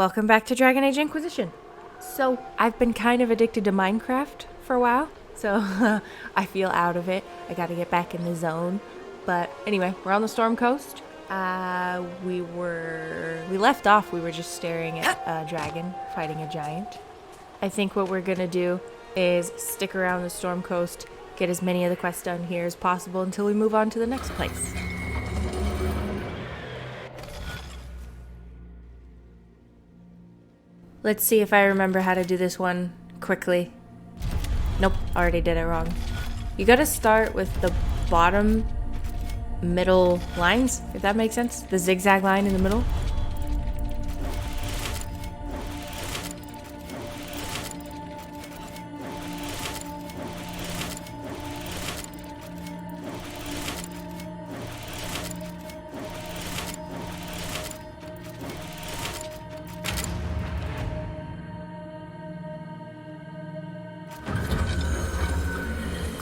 Welcome back to Dragon Age Inquisition. So, I've been kind of addicted to Minecraft for a while, so I feel out of it. I gotta get back in the zone. But anyway, we're on the Storm Coast. We left off, we were just staring at a dragon fighting a giant. I think what we're gonna do is stick around the Storm Coast, get as many of the quests done here as possible until we move on to the next place. Let's see if I remember how to do this one quickly. Nope, already did it wrong. You gotta start with the bottom middle lines, if that makes sense. The zigzag line in the middle.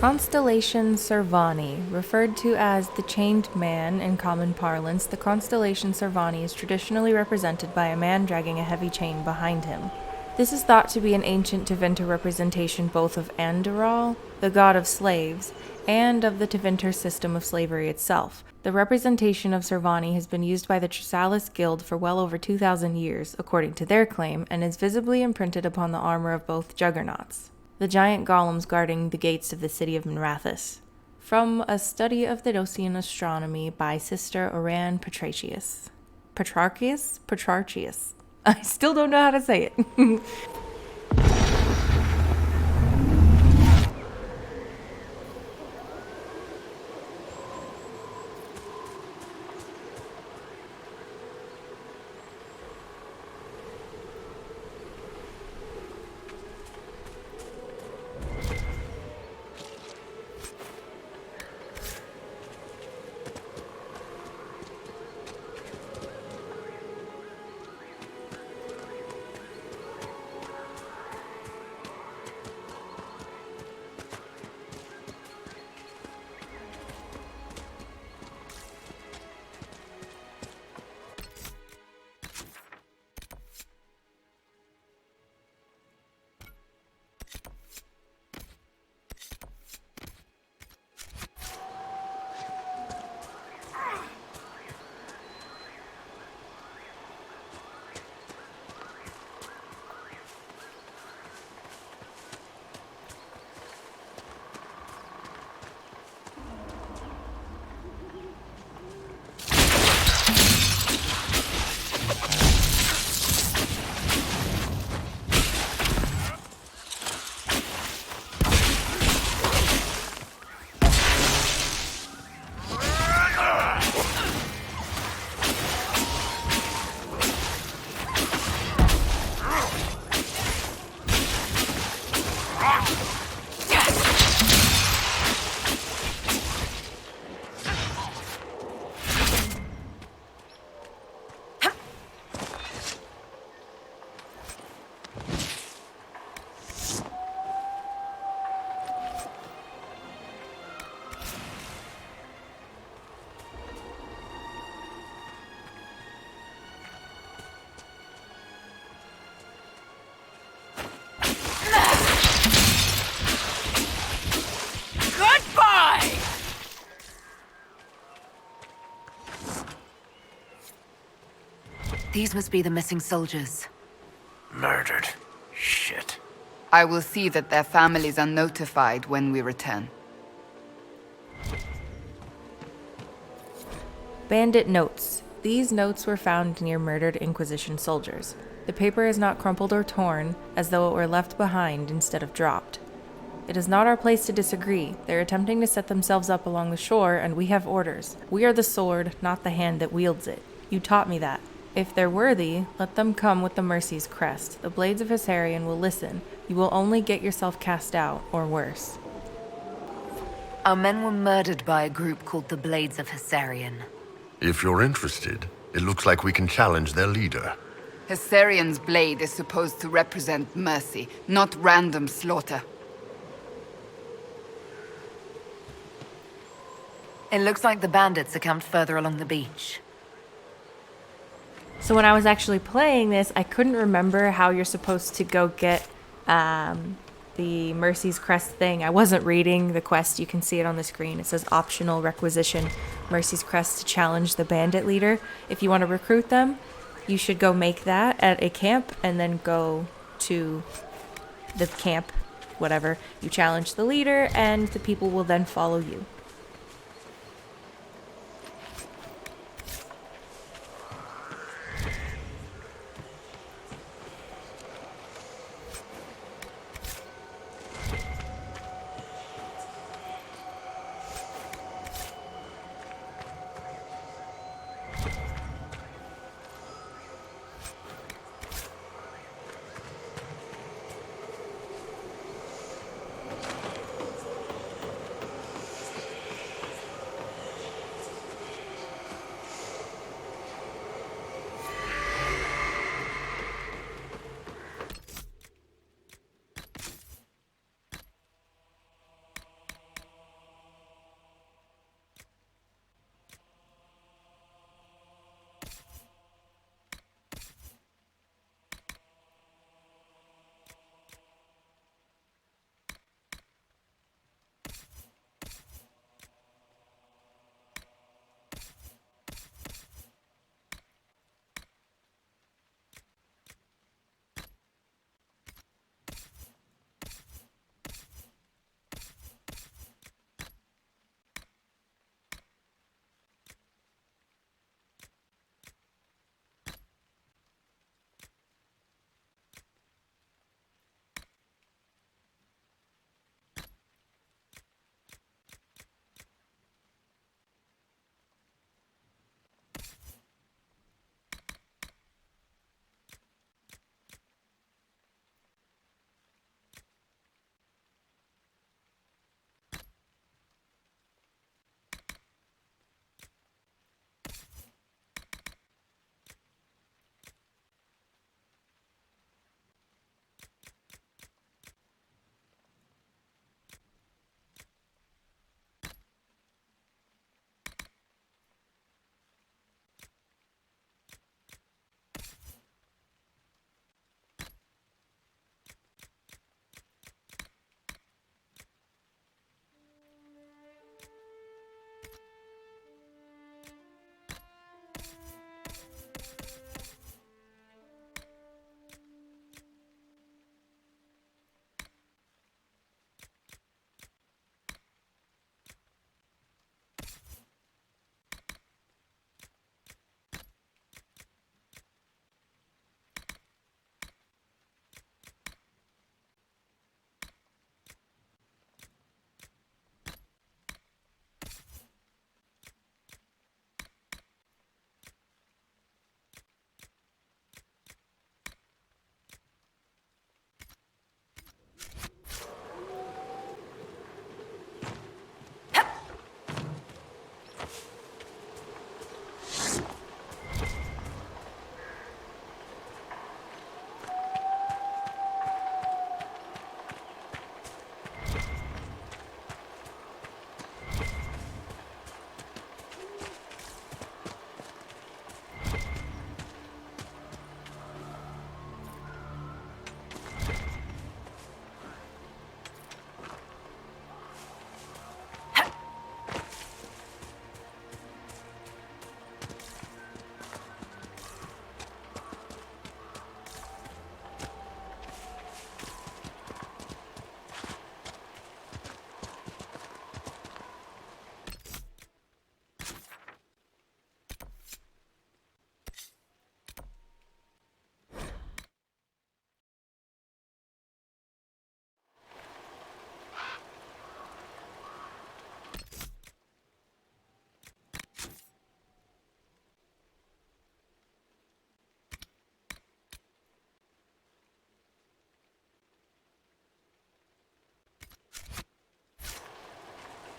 Constellation Servani, referred to as the Chained Man in common parlance, the constellation Servani is traditionally represented by a man dragging a heavy chain behind him. This is thought to be an ancient Tevinter representation both of Andorral, the god of slaves, and of the Tevinter system of slavery itself. The representation of Servani has been used by the Chrysalis Guild for well over 2,000 years, according to their claim, and is visibly imprinted upon the armor of both juggernauts, the giant golems guarding the gates of the city of Minrathous. From A Study of the Dosian Astronomy by Sister Oran Petrarchius. Petrarchius. I still don't know how to say it. These must be the missing soldiers. Murdered. Shit. I will see that their families are notified when we return. Bandit Notes. These notes were found near murdered Inquisition soldiers. The paper is not crumpled or torn, as though it were left behind instead of dropped. It is not our place to disagree. They're attempting to set themselves up along the shore, and we have orders. We are the sword, not the hand that wields it. You taught me that. If they're worthy, let them come with the Mercy's crest. The Blades of Hessarian will listen. You will only get yourself cast out, or worse. Our men were murdered by a group called the Blades of Hessarian. If you're interested, it looks like we can challenge their leader. Hessarian's blade is supposed to represent mercy, not random slaughter. It looks like the bandits are camped further along the beach. So when I was actually playing this, I couldn't remember how you're supposed to go get the Mercy's Crest thing. I wasn't reading the quest. You can see it on the screen. It says optional requisition Mercy's Crest to challenge the bandit leader. If you want to recruit them, you should go make that at a camp and then go to the camp, whatever. You challenge the leader and the people will then follow you.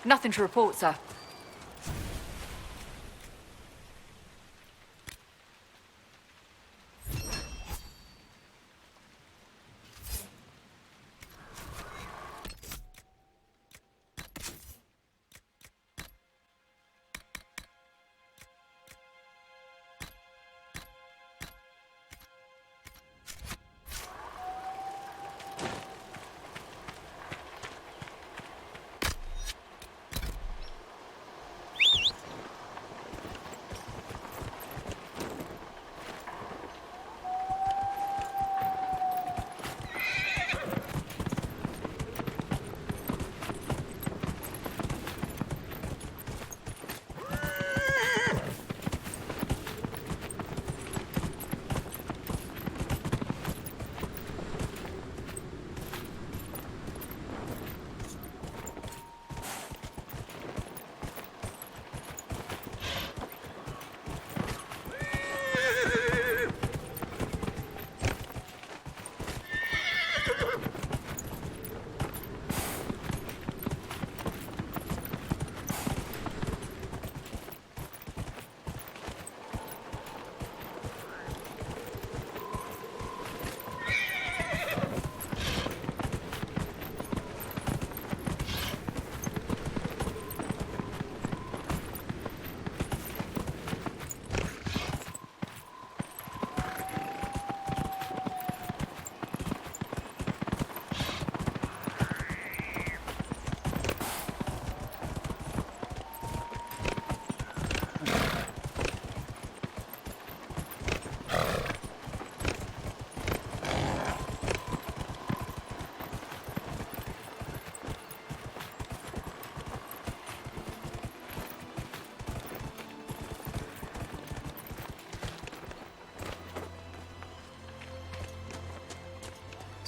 Nothing to report, sir.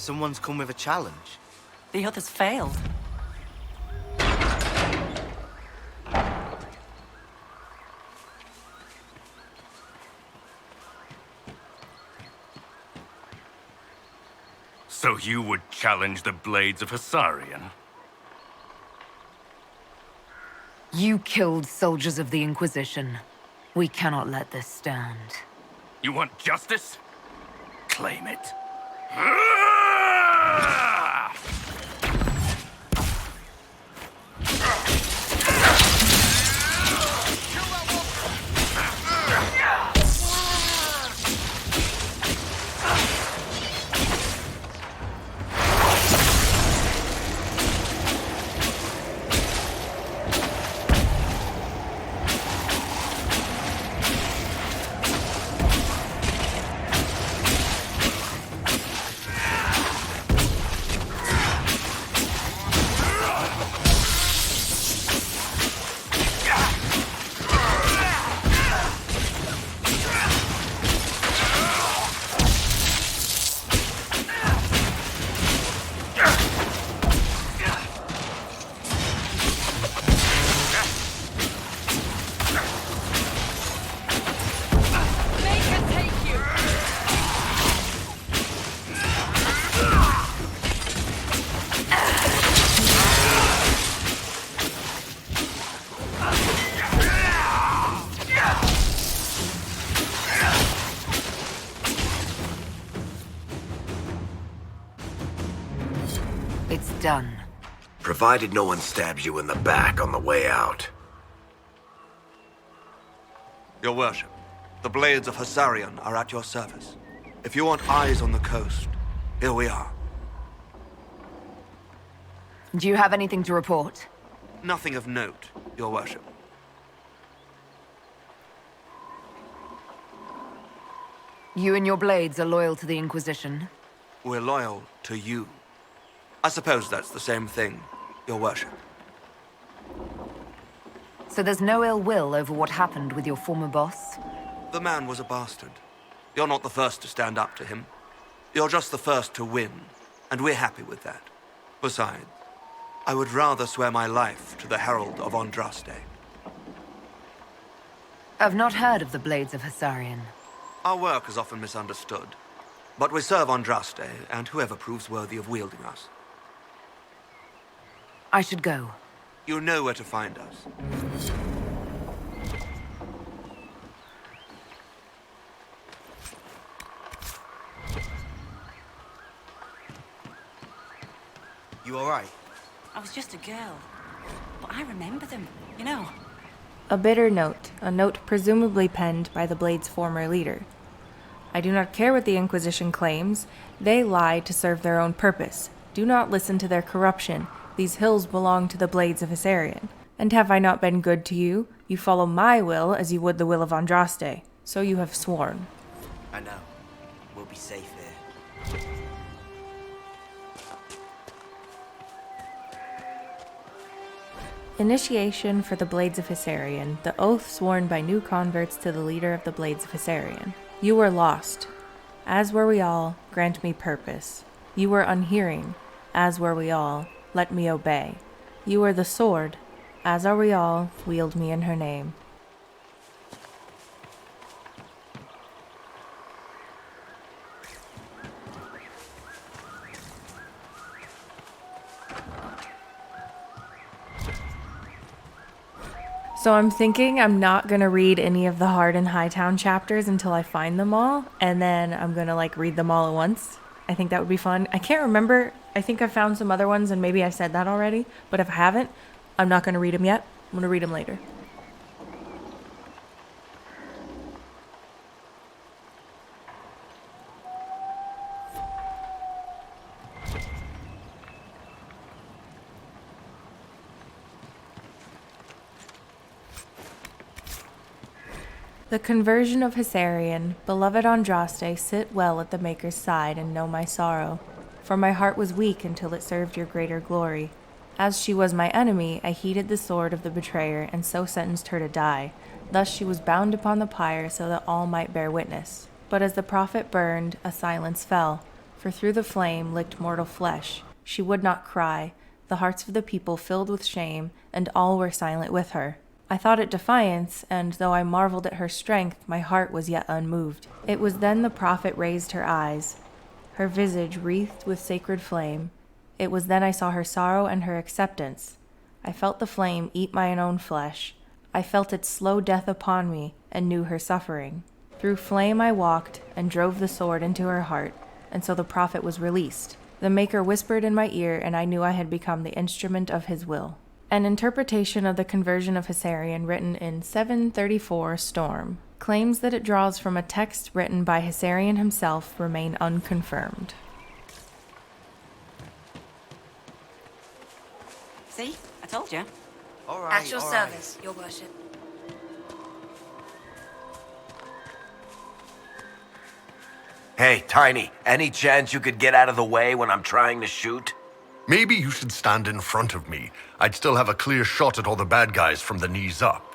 Someone's come with a challenge. The others failed. So you would challenge the Blades of Hissarian? You killed soldiers of the Inquisition. We cannot let this stand. You want justice? Claim it. It's done. Provided no one stabs you in the back on the way out. Your worship, the Blades of Hissarian are at your service. If you want eyes on the coast, here we are. Do you have anything to report? Nothing of note, your worship. You and your Blades are loyal to the Inquisition? We're loyal to you. I suppose that's the same thing, your worship. So there's no ill will over what happened with your former boss? The man was a bastard. You're not the first to stand up to him. You're just the first to win, and we're happy with that. Besides, I would rather swear my life to the Herald of Andraste. I've not heard of the Blades of Hissarian. Our work is often misunderstood, but we serve Andraste and whoever proves worthy of wielding us. I should go. You know where to find us. You alright? I was just a girl. But I remember them, you know. A bitter note, a note presumably penned by the Blade's former leader. I do not care what the Inquisition claims. They lie to serve their own purpose. Do not listen to their corruption. These hills belong to the Blades of Hissarian. And have I not been good to you? You follow my will as you would the will of Andraste. So you have sworn. I know. We'll be safe here. Initiation for the Blades of Hissarian, the oath sworn by new converts to the leader of the Blades of Hissarian. You were lost. As were we all, grant me purpose. You were unhearing. As were we all, let me obey. You are the sword. As are we all, wield me in her name. So I'm thinking I'm not going to read any of the Hard and Hightown chapters until I find them all, and then I'm going to read them all at once. I think that would be fun. I can't remember. I think I found some other ones and maybe I said that already, but if I haven't, I'm not going to read them yet. I'm going to read them later. The conversion of Hissarian, beloved Andraste, sit well at the Maker's side and know my sorrow. For my heart was weak until it served your greater glory. As she was my enemy, I heeded the sword of the betrayer, and so sentenced her to die. Thus she was bound upon the pyre, so that all might bear witness. But as the prophet burned, a silence fell. for through the flame licked mortal flesh. She would not cry. The hearts of the people filled with shame, and all were silent with her. I thought it defiance, and though I marveled at her strength, my heart was yet unmoved. It was then the prophet raised her eyes, her visage wreathed with sacred flame. It was then I saw her sorrow and her acceptance. I felt the flame eat mine own flesh. I felt its slow death upon me, and knew her suffering. Through flame I walked, and drove the sword into her heart, and so the prophet was released. The Maker whispered in my ear, and I knew I had become the instrument of his will. An interpretation of the conversion of Hissarion written in 734 Storm claims that it draws from a text written by Hissarion himself remain unconfirmed. See? I told you. At your service, your worship. Hey, Tiny, any chance you could get out of the way when I'm trying to shoot? Maybe you should stand in front of me. I'd still have a clear shot at all the bad guys from the knees up.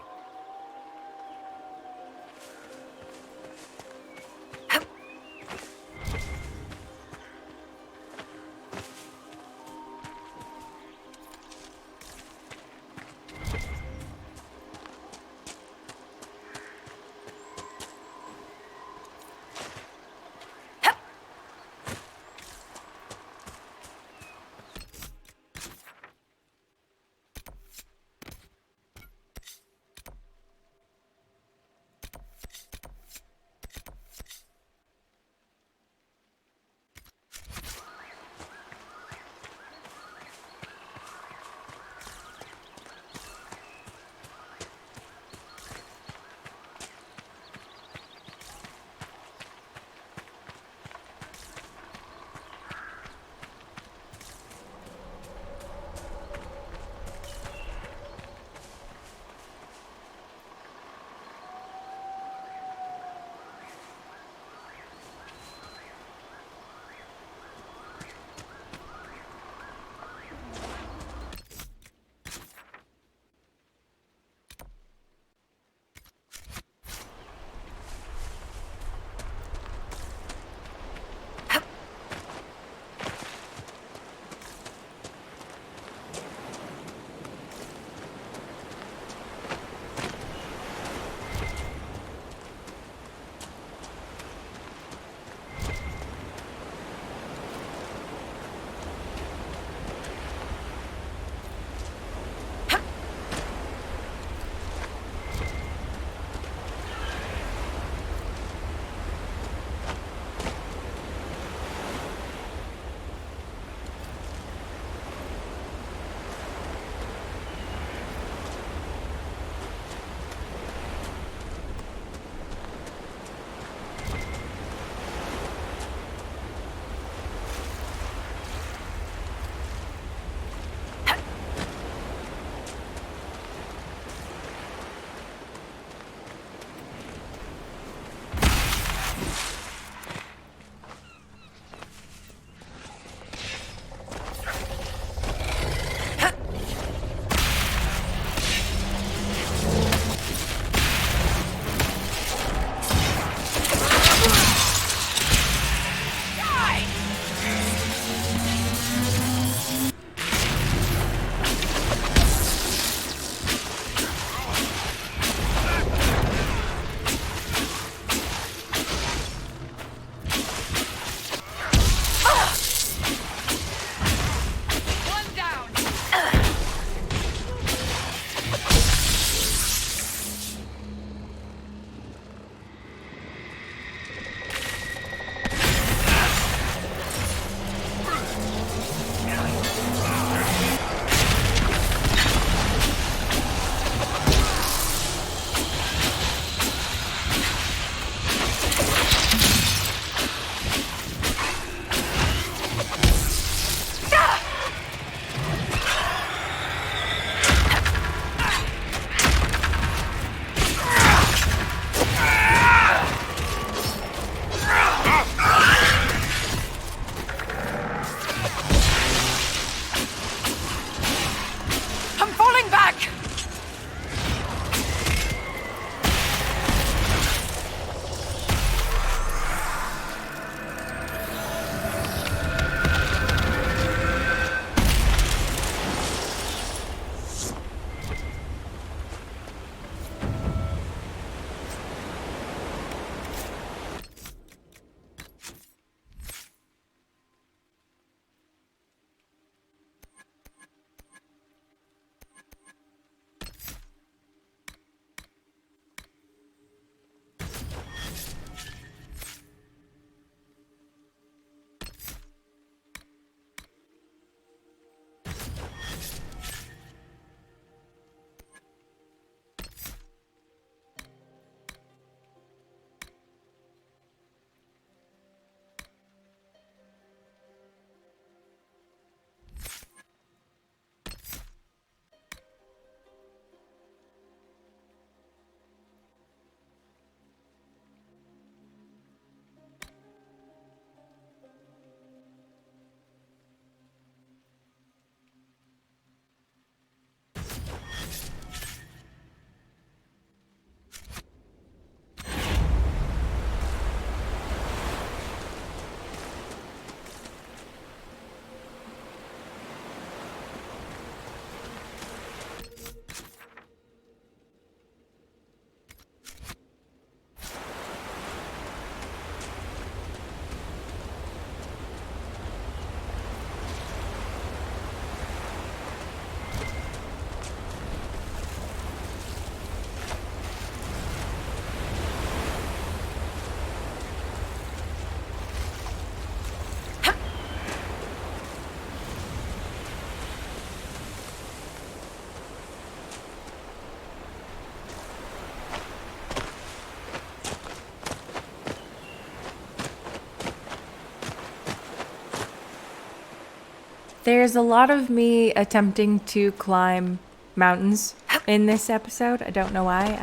There's a lot of me attempting to climb mountains in this episode. I don't know why.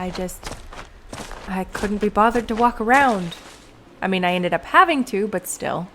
I couldn't be bothered to walk around. I mean, I ended up having to, but still.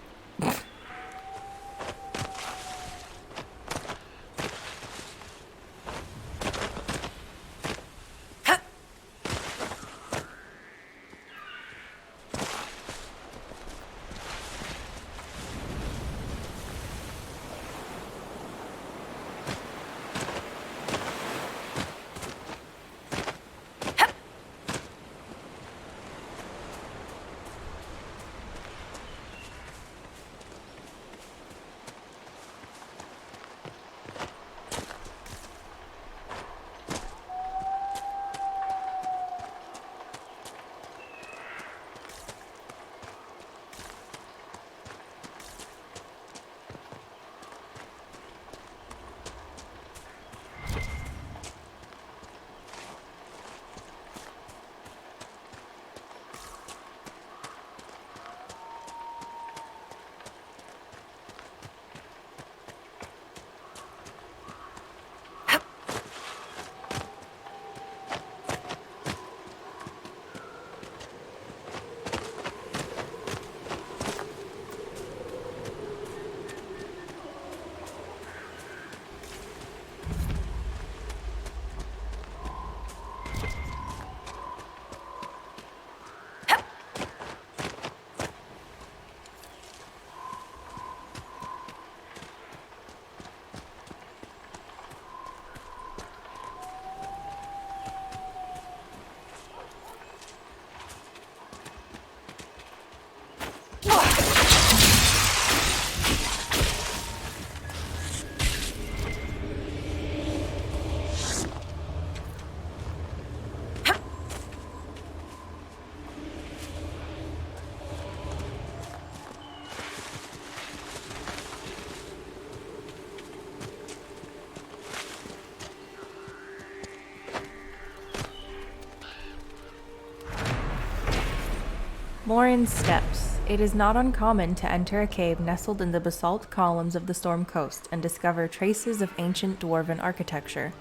Morin's Steps. It is not uncommon to enter a cave nestled in the basalt columns of the Storm Coast and discover traces of ancient dwarven architecture.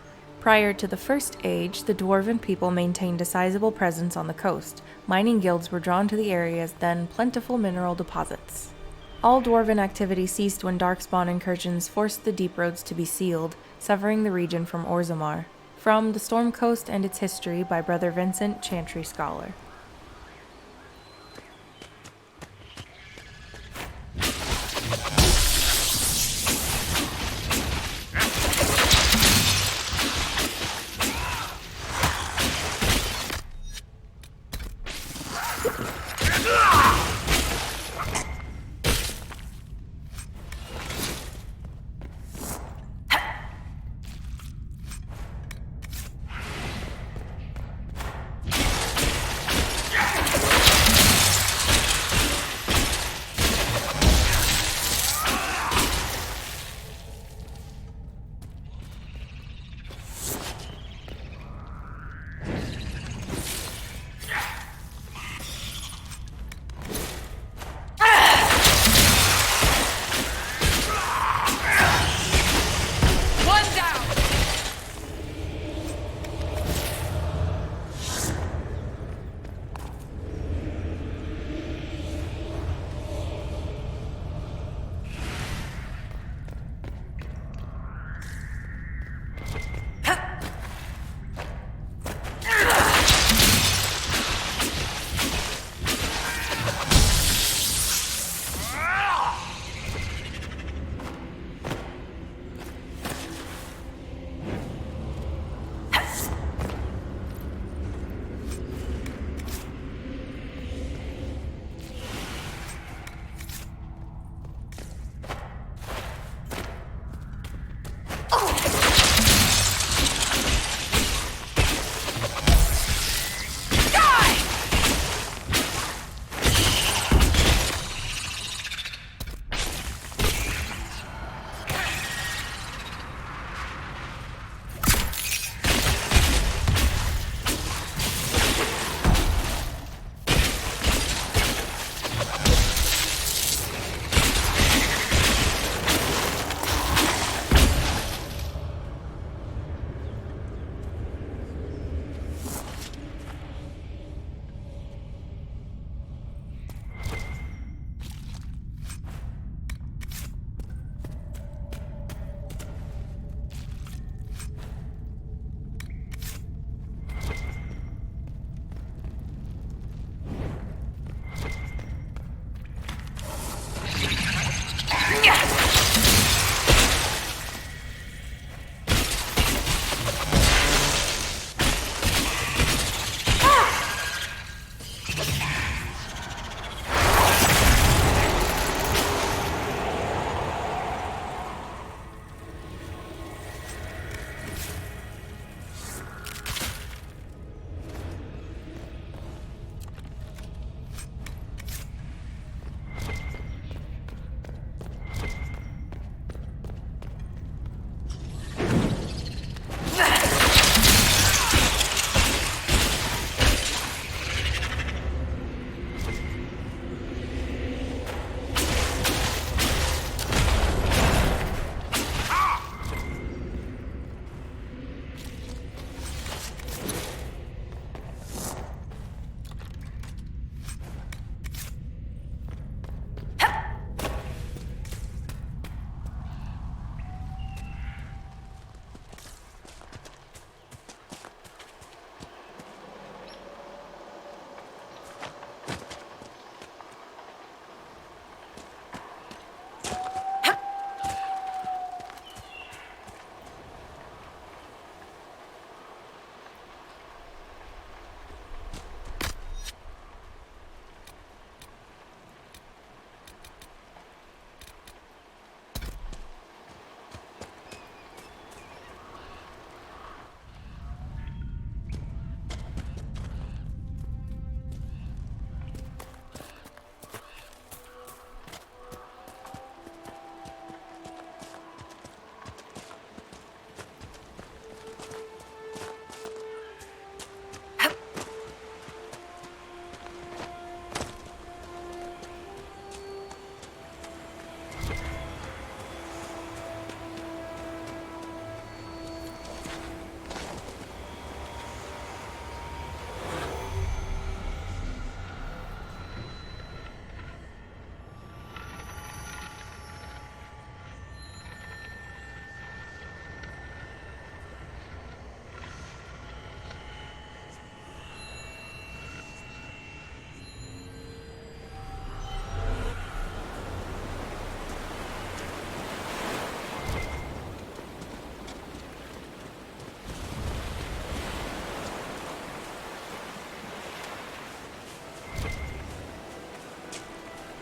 Prior to the First Age, the dwarven people maintained a sizable presence on the coast. Mining guilds were drawn to the area's then plentiful mineral deposits. All dwarven activity ceased when darkspawn incursions forced the deep roads to be sealed, severing the region from Orzammar. From The Storm Coast and Its History by Brother Vincent, Chantry Scholar.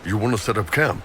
You want to set up camp?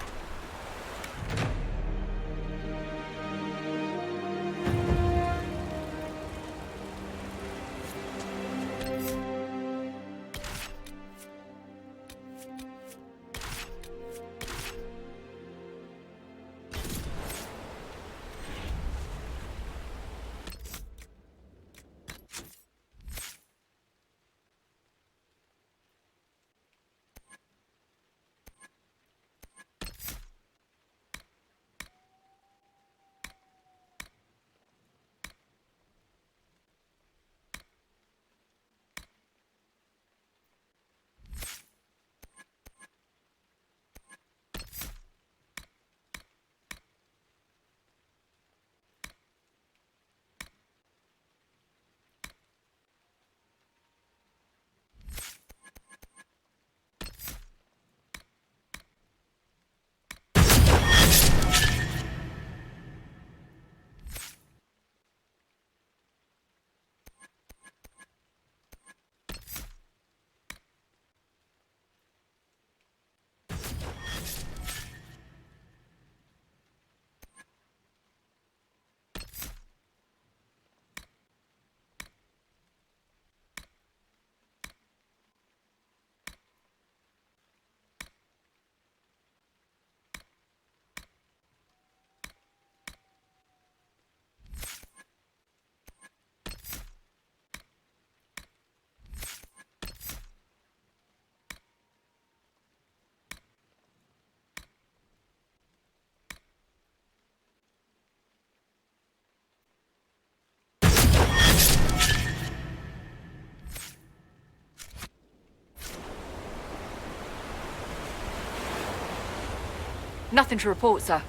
Nothing to report, sir.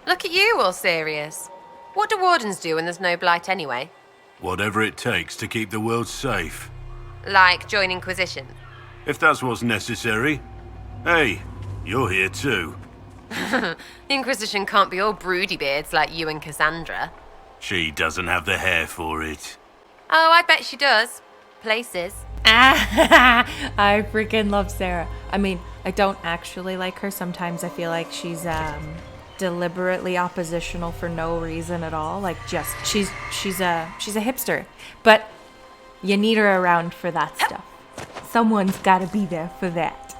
Look at you, all serious. What do Wardens do when there's no blight anyway? Whatever it takes to keep the world safe. Like join Inquisition? If that's what's necessary. Hey, you're here too. The Inquisition can't be all broody beards like you and Cassandra. She doesn't have the hair for it. Oh, I bet she does. Places. I freaking love Sarah. I mean, I don't actually like her. Sometimes I feel like she's deliberately oppositional for no reason at all. Like just she's a hipster. But you need her around for that stuff. Someone's got to be there for that.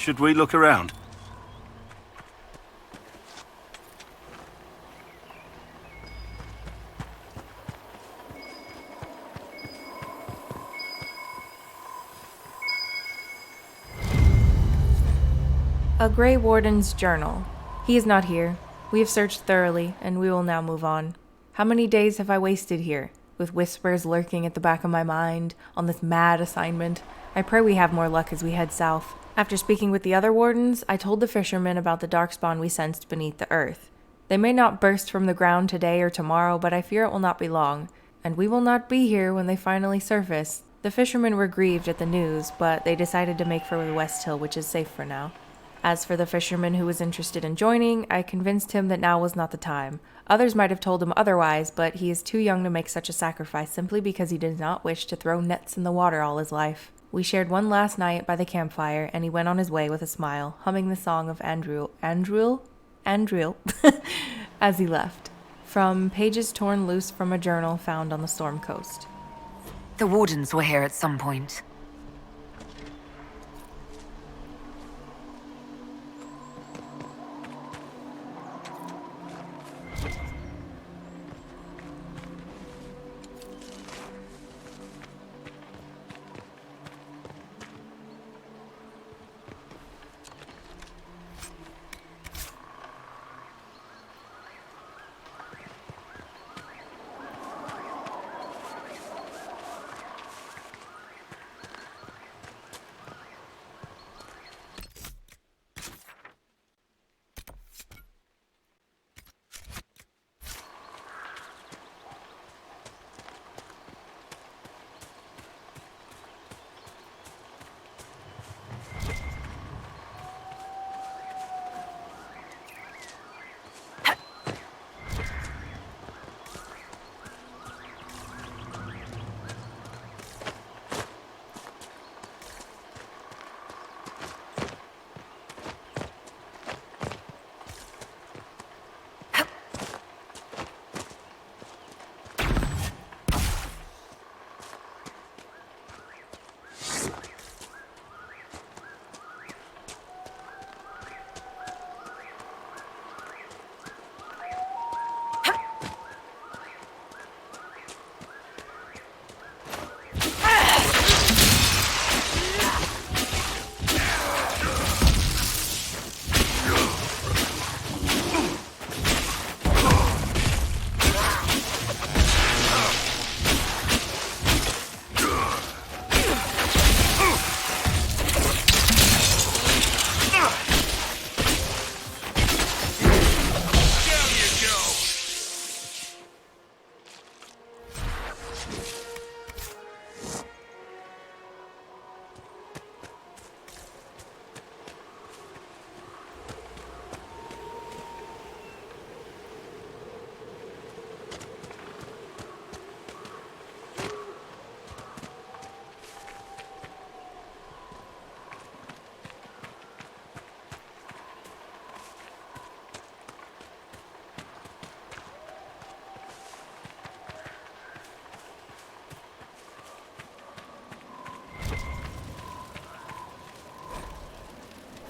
Should we look around? A Grey Warden's journal. He is not here. We have searched thoroughly, and we will now move on. How many days have I wasted here, with whispers lurking at the back of my mind, on this mad assignment? I pray we have more luck as we head south. After speaking with the other Wardens, I told the fishermen about the darkspawn we sensed beneath the earth. They may not burst from the ground today or tomorrow, but I fear it will not be long, and we will not be here when they finally surface. The fishermen were grieved at the news, but they decided to make for the West Hill, which is safe for now. As for the fisherman who was interested in joining, I convinced him that now was not the time. Others might have told him otherwise, but he is too young to make such a sacrifice simply because he did not wish to throw nets in the water all his life. We shared one last night by the campfire, and he went on his way with a smile, humming the song of Andrew, as he left, from pages torn loose from a journal found on the Storm Coast. The Wardens were here at some point.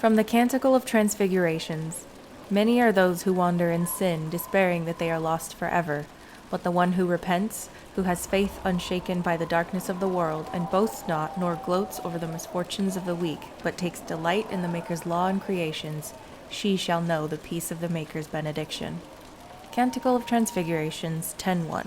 From the Canticle of Transfigurations. Many are those who wander in sin, despairing that they are lost forever. But the one who repents, who has faith unshaken by the darkness of the world, and boasts not, nor gloats over the misfortunes of the weak, but takes delight in the Maker's law and creations, she shall know the peace of the Maker's benediction. Canticle of Transfigurations 10:1.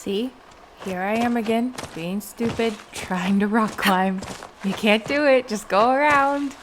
See? Here I am again, being stupid, trying to rock climb. You can't do it, just go around.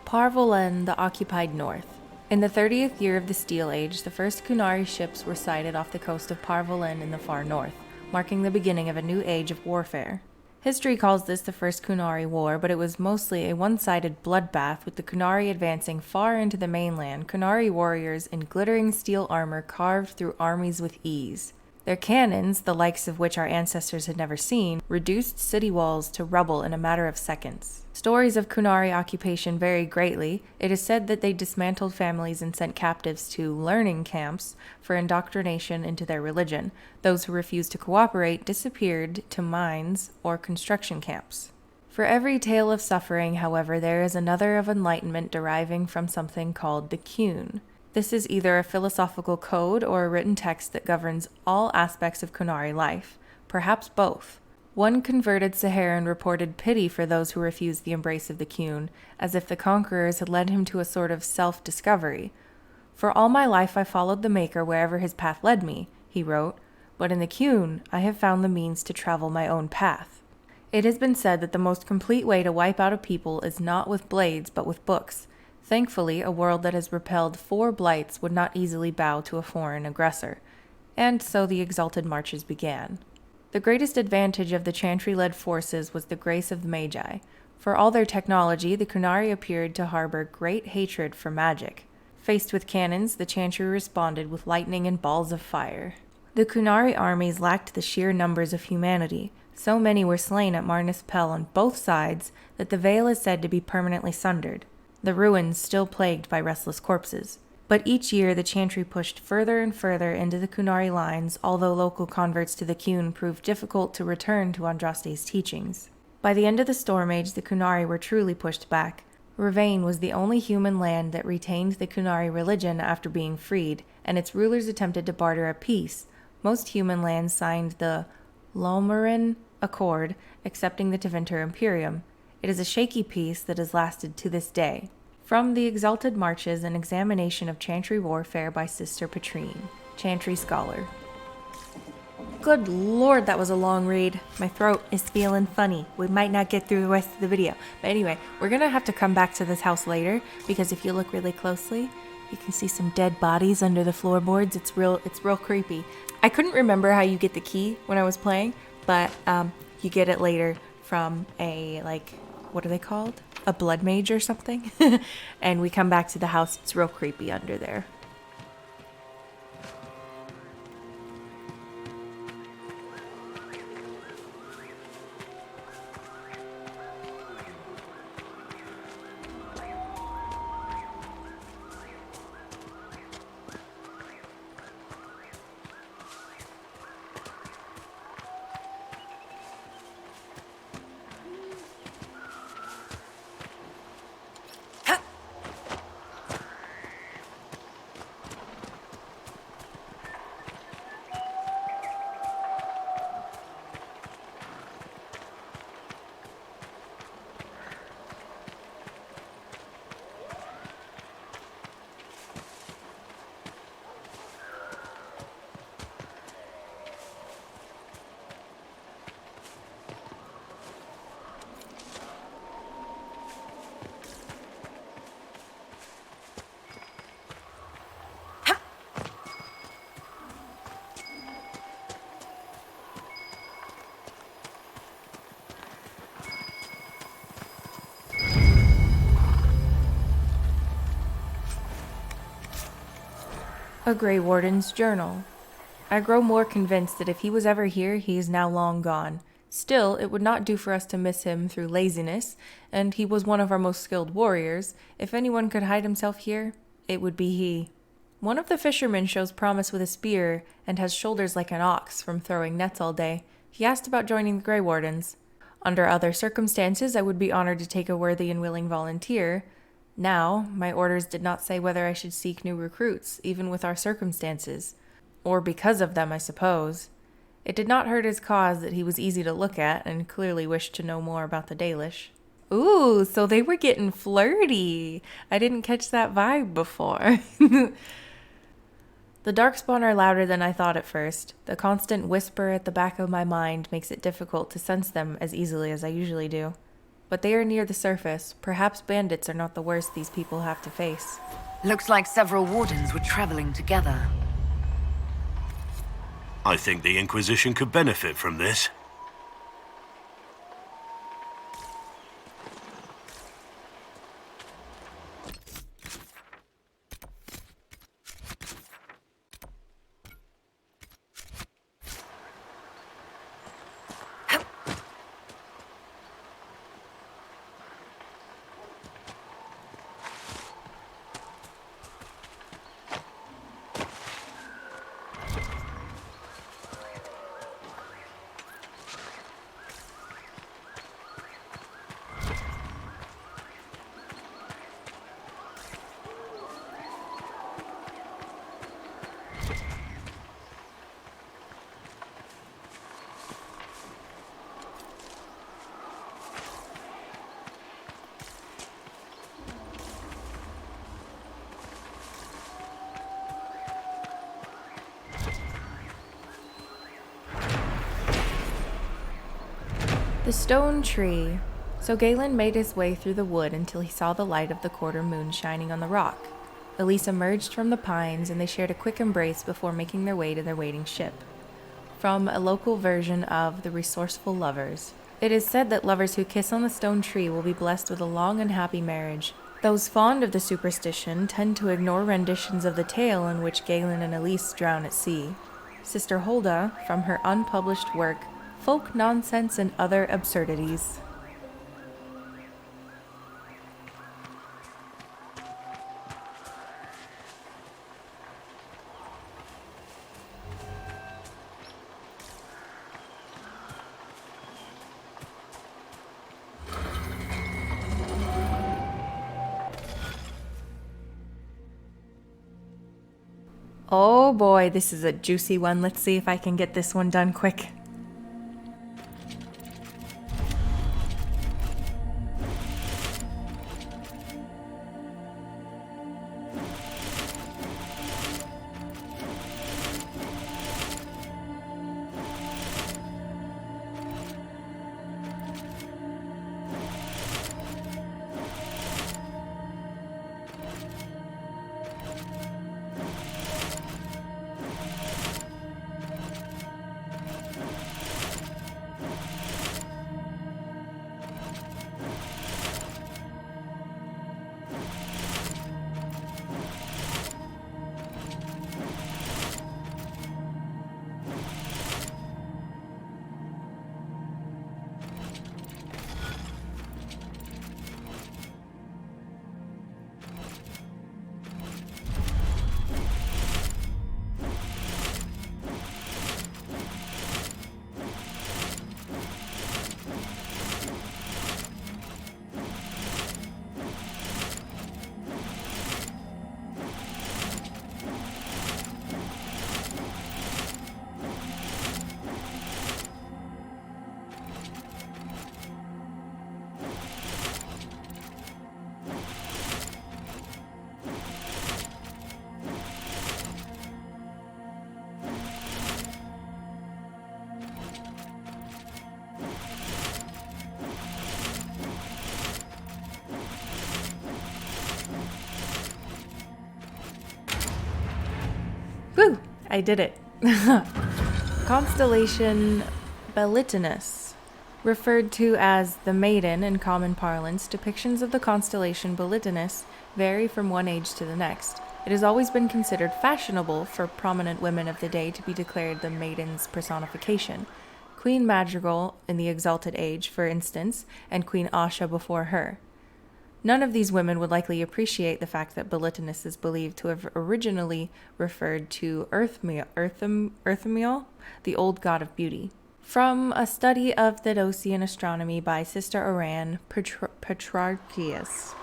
Parvolen, the occupied north. In the 30th year of the Steel Age, the first Kunari ships were sighted off the coast of Parvolen in the far north, marking the beginning of a new age of warfare. History calls this the First Kunari War, but it was mostly a one-sided bloodbath, with the Kunari advancing far into the mainland, Kunari warriors in glittering steel armor carved through armies with ease. Their cannons, the likes of which our ancestors had never seen, reduced city walls to rubble in a matter of seconds. Stories of Kunari occupation vary greatly. It is said that they dismantled families and sent captives to learning camps for indoctrination into their religion. Those who refused to cooperate disappeared to mines or construction camps. For every tale of suffering, however, there is another of enlightenment deriving from something called the Kun. This is either a philosophical code or a written text that governs all aspects of Kunari life, perhaps both. One converted Saharan reported pity for those who refused the embrace of the Kun, as if the conquerors had led him to a sort of self-discovery. "For all my life I followed the Maker wherever his path led me," he wrote, "but in the Kun I have found the means to travel my own path." It has been said that the most complete way to wipe out a people is not with blades but with books. Thankfully, a world that has repelled 4 blights would not easily bow to a foreign aggressor. And so the exalted marches began. The greatest advantage of the Chantry-led forces was the grace of the Magi. For all their technology, the Kunari appeared to harbor great hatred for magic. Faced with cannons, the Chantry responded with lightning and balls of fire. The Kunari armies lacked the sheer numbers of humanity. So many were slain at Marnus Pel on both sides that the Vale is said to be permanently sundered, the ruins still plagued by restless corpses. But each year the Chantry pushed further and further into the Kunari lines, although local converts to the Kun proved difficult to return to Andraste's teachings. By the end of the Storm Age, the Kunari were truly pushed back. Ravain was the only human land that retained the Kunari religion after being freed, and its rulers attempted to barter a peace. Most human lands signed the Lolmarin Accord, accepting the Tevinter Imperium. It is a shaky peace that has lasted to this day. From the Exalted Marches, an examination of Chantry warfare by Sister Patrine, Chantry scholar. Good lord, that was a long read. My throat is feeling funny. We might not get through the rest of the video. But anyway, we're gonna have to come back to this house later, because if you look really closely, you can see some dead bodies under the floorboards. It's real creepy. I couldn't remember how you get the key when I was playing, but you get it later from a, what are they called? A blood mage or something. And we come back to the house. It's real creepy under there. A Grey Warden's journal. I grow more convinced that if he was ever here, he is now long gone. Still, it would not do for us to miss him through laziness, and he was one of our most skilled warriors. If anyone could hide himself here, it would be he. One of the fishermen shows promise with a spear and has shoulders like an ox from throwing nets all day. He asked about joining the Grey Wardens. Under other circumstances, I would be honored to take a worthy and willing volunteer. Now, my orders did not say whether I should seek new recruits, even with our circumstances. Or because of them, I suppose. It did not hurt his cause that he was easy to look at and clearly wished to know more about the Dalish. Ooh, so they were getting flirty. I didn't catch that vibe before. The Darkspawn are louder than I thought at first. The constant whisper at the back of my mind makes it difficult to sense them as easily as I usually do. But they are near the surface. Perhaps bandits are not the worst these people have to face. Looks like several Wardens were traveling together. I think the Inquisition could benefit from this. The stone tree. So Galen made his way through the wood until he saw the light of the quarter moon shining on the rock. Elise emerged from the pines and they shared a quick embrace before making their way to their waiting ship. From a local version of The Resourceful Lovers. It is said that lovers who kiss on the stone tree will be blessed with a long and happy marriage. Those fond of the superstition tend to ignore renditions of the tale in which Galen and Elise drown at sea. Sister Hulda, from her unpublished work, Folk Nonsense and Other Absurdities. Oh boy, this is a juicy one. Let's see if I can get this one done quick. Woo! I did it. Constellation Belitinus. Referred to as the Maiden in common parlance, depictions of the constellation Belitinus vary from one age to the next. It has always been considered fashionable for prominent women of the day to be declared the maiden's personification. Queen Madrigal in the Exalted Age, for instance, and Queen Asha before her. None of these women would likely appreciate the fact that Boletinus is believed to have originally referred to Earthamiel, the old god of beauty. From a study of Theodosian astronomy by Sister Oran Petrarchius.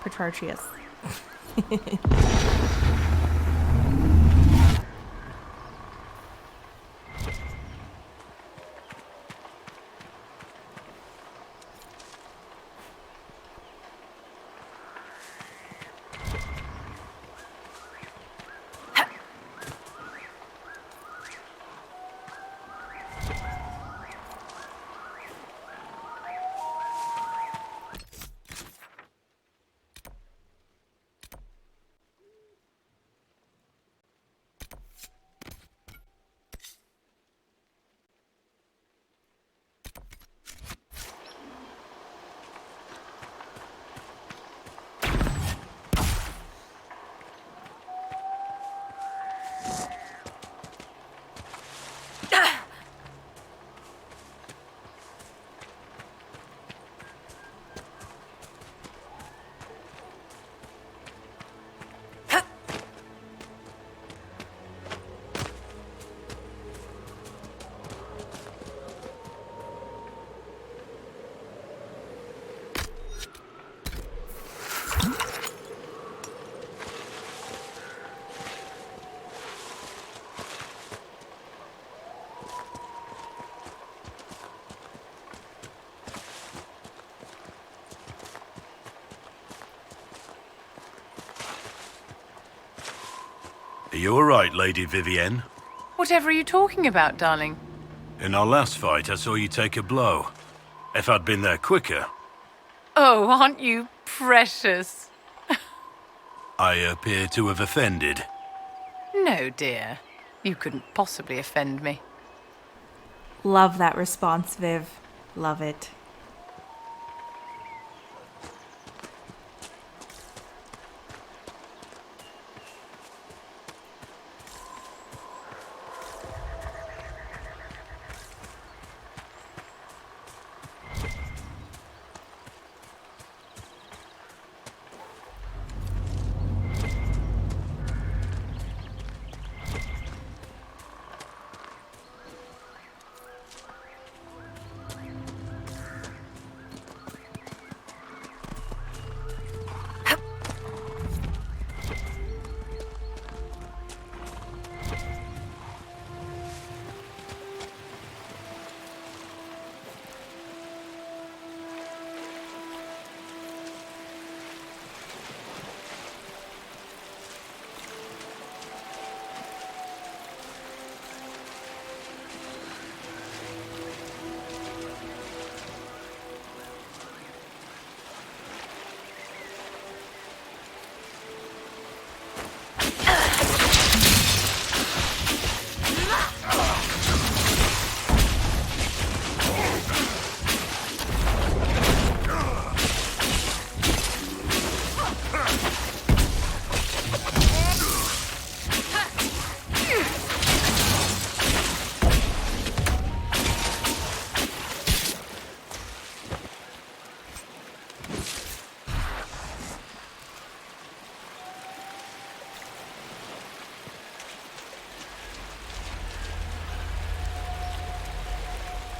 Are you alright, Lady Vivienne? Whatever are you talking about, darling? In our last fight, I saw you take a blow. If I'd been there quicker... Oh, aren't you precious? I appear to have offended. No, dear. You couldn't possibly offend me. Love that response, Viv. Love it.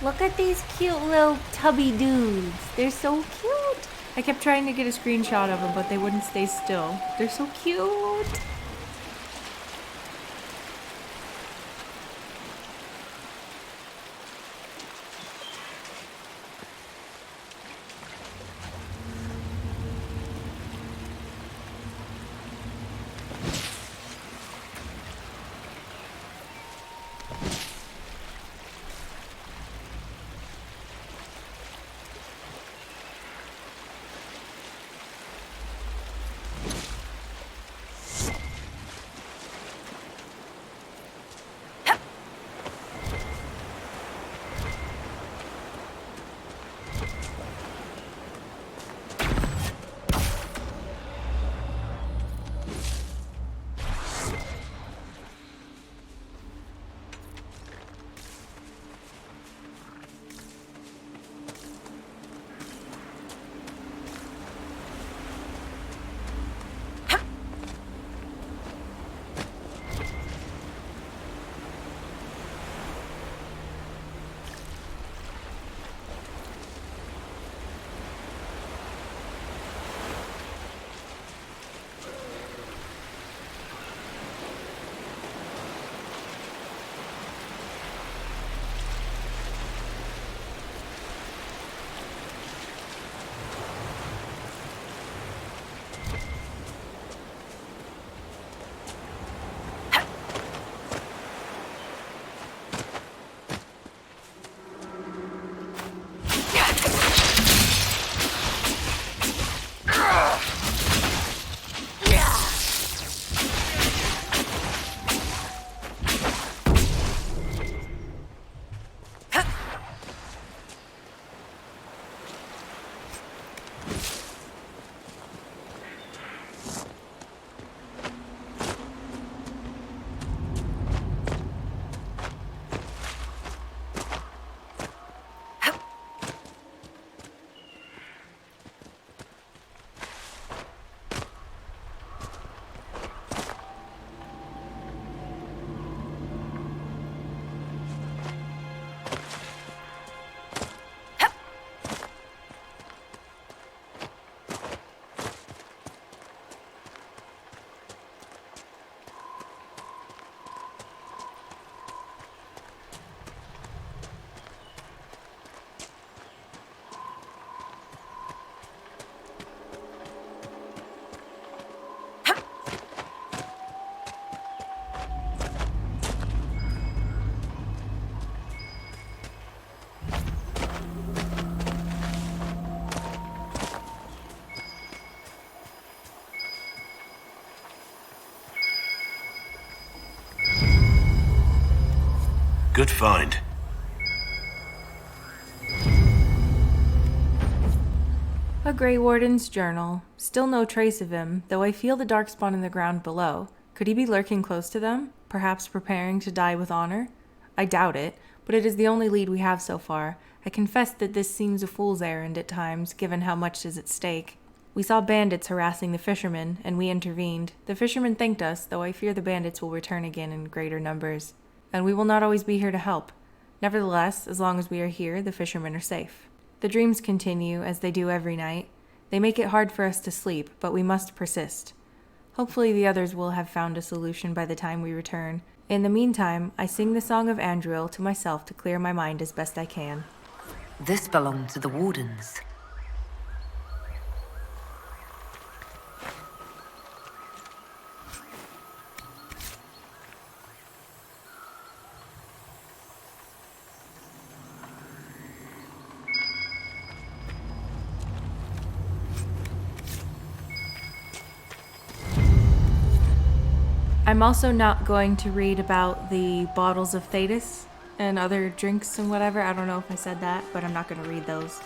Look at these cute little tubby dudes. They're so cute. I kept trying to get a screenshot of them, but they wouldn't stay still. They're so cute. Good find. A Grey Warden's journal. Still no trace of him, though I feel the darkspawn in the ground below. Could he be lurking close to them? Perhaps preparing to die with honor? I doubt it, but it is the only lead we have so far. I confess that this seems a fool's errand at times, given how much is at stake. We saw bandits harassing the fishermen, and we intervened. The fishermen thanked us, though I fear the bandits will return again in greater numbers. And we will not always be here to help. Nevertheless, as long as we are here, the fishermen are safe. The dreams continue, as they do every night. They make it hard for us to sleep, but we must persist. Hopefully the others will have found a solution by the time we return. In the meantime, I sing the Song of Andriel to myself to clear my mind as best I can. This belonged to the Wardens. I'm also not going to read about the bottles of Thetis and other drinks and whatever. I don't know if I said that, but I'm not going to read those.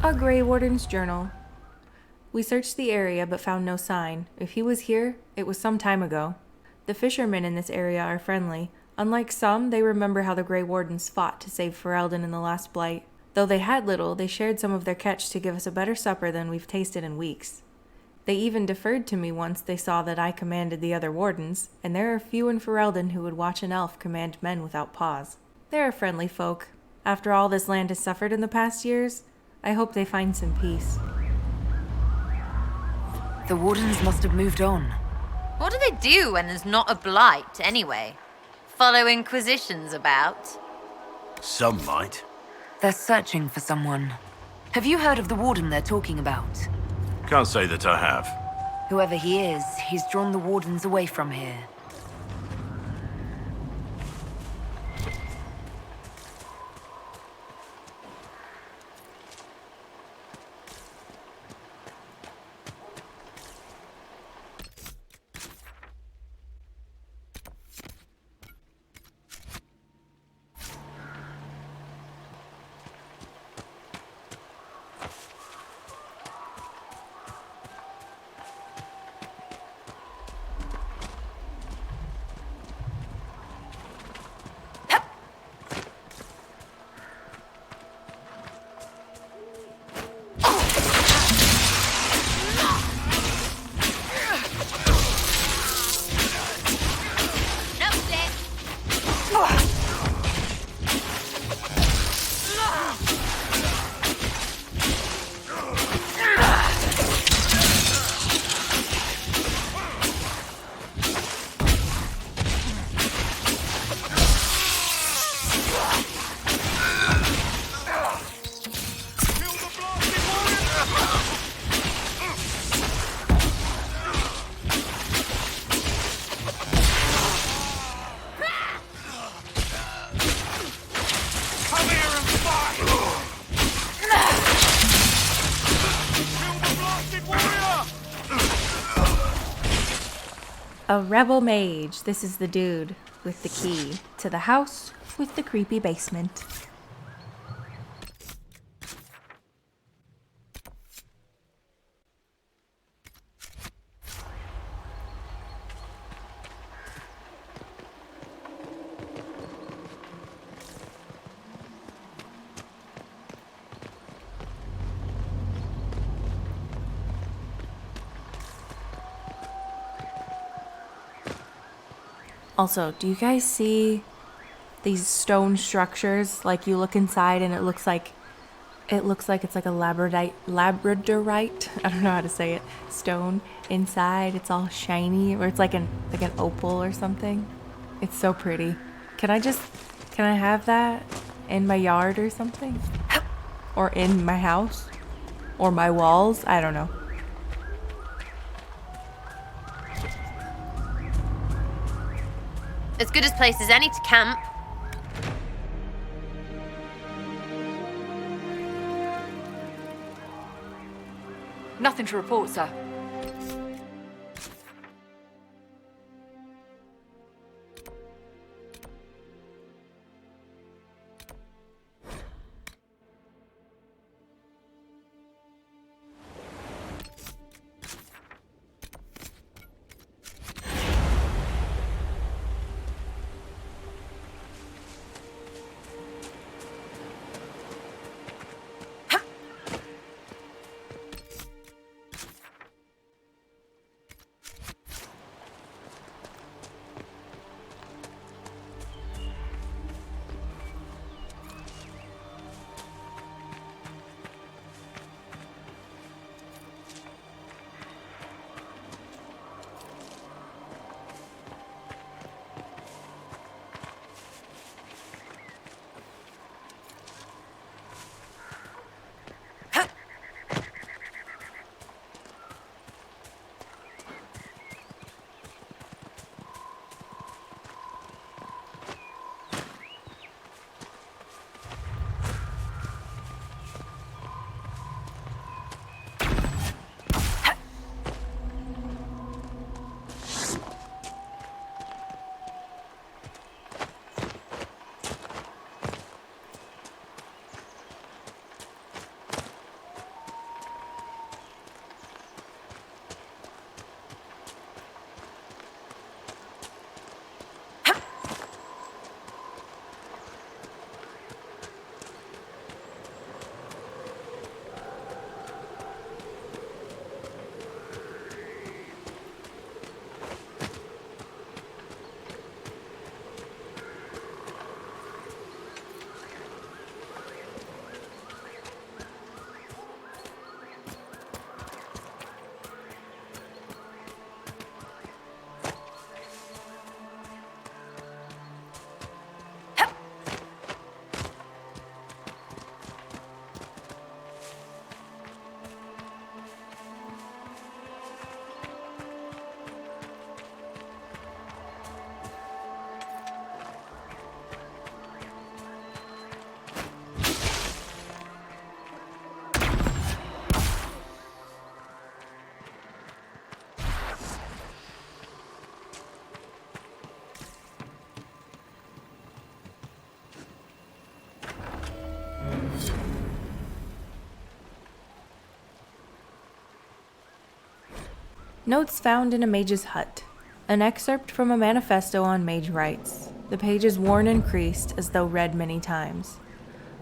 A Grey Warden's journal. We searched the area but found no sign. If he was here, it was some time ago. The fishermen in this area are friendly. Unlike some, they remember how the Grey Wardens fought to save Ferelden in the last blight. Though they had little, they shared some of their catch to give us a better supper than we've tasted in weeks. They even deferred to me once they saw that I commanded the other Wardens, and there are few in Ferelden who would watch an elf command men without pause. They are friendly folk. After all this land has suffered in the past years, I hope they find some peace. The Wardens must have moved on. What do they do when there's not a blight, anyway? Follow Inquisitions about? Some might. They're searching for someone. Have you heard of the Warden they're talking about? Can't say that I have. Whoever he is, he's drawn the Wardens away from here. A rebel mage. This is the dude with the key to the house with the creepy basement. Also, do you guys see these stone structures? Like, you look inside and it looks like it's like a labradorite, I don't know how to say it, stone inside. It's all shiny, or it's like an opal or something. It's so pretty. Can I have that in my yard or something? Or in my house? Or my walls? I don't know. As good a place as any to camp. Nothing to report, sir. Notes found in a mage's hut. An excerpt from a manifesto on mage rights. The page is worn and creased, as though read many times.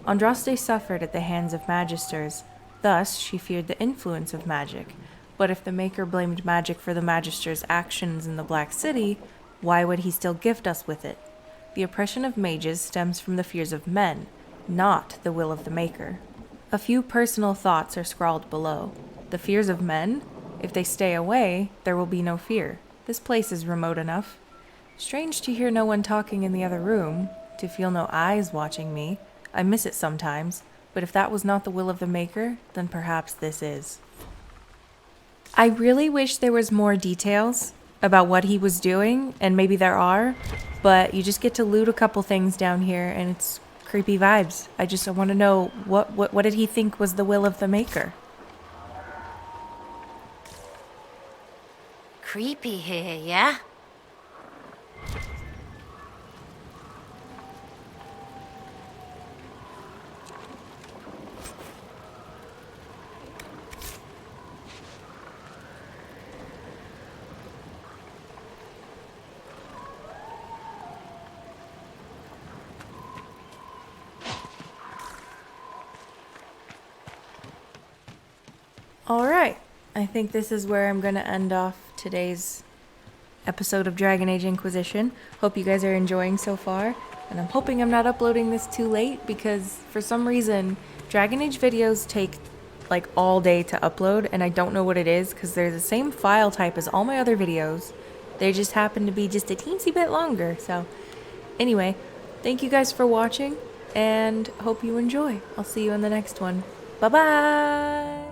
Andraste suffered at the hands of magisters, thus she feared the influence of magic. But if the Maker blamed magic for the magisters' actions in the Black City, why would he still gift us with it? The oppression of mages stems from the fears of men, not the will of the Maker. A few personal thoughts are scrawled below. The fears of men? If they stay away, there will be no fear. This place is remote enough. Strange to hear no one talking in the other room, to feel no eyes watching me. I miss it sometimes, but if that was not the will of the Maker, then perhaps this is. I really wish there was more details about what he was doing, and maybe there are, but you just get to loot a couple things down here, and it's creepy vibes. I want to know, what did he think was the will of the Maker? Creepy here, yeah? Alright, I think this is where I'm gonna end off today's episode of Dragon Age Inquisition. Hope you guys are enjoying so far, and I'm hoping I'm not uploading this too late because for some reason Dragon Age videos take like all day to upload, and I don't know what it is because they're the same file type as all my other videos. They just happen to be just a teensy bit longer. So anyway, thank you guys for watching and hope you enjoy. I'll see you in the next one. Bye bye!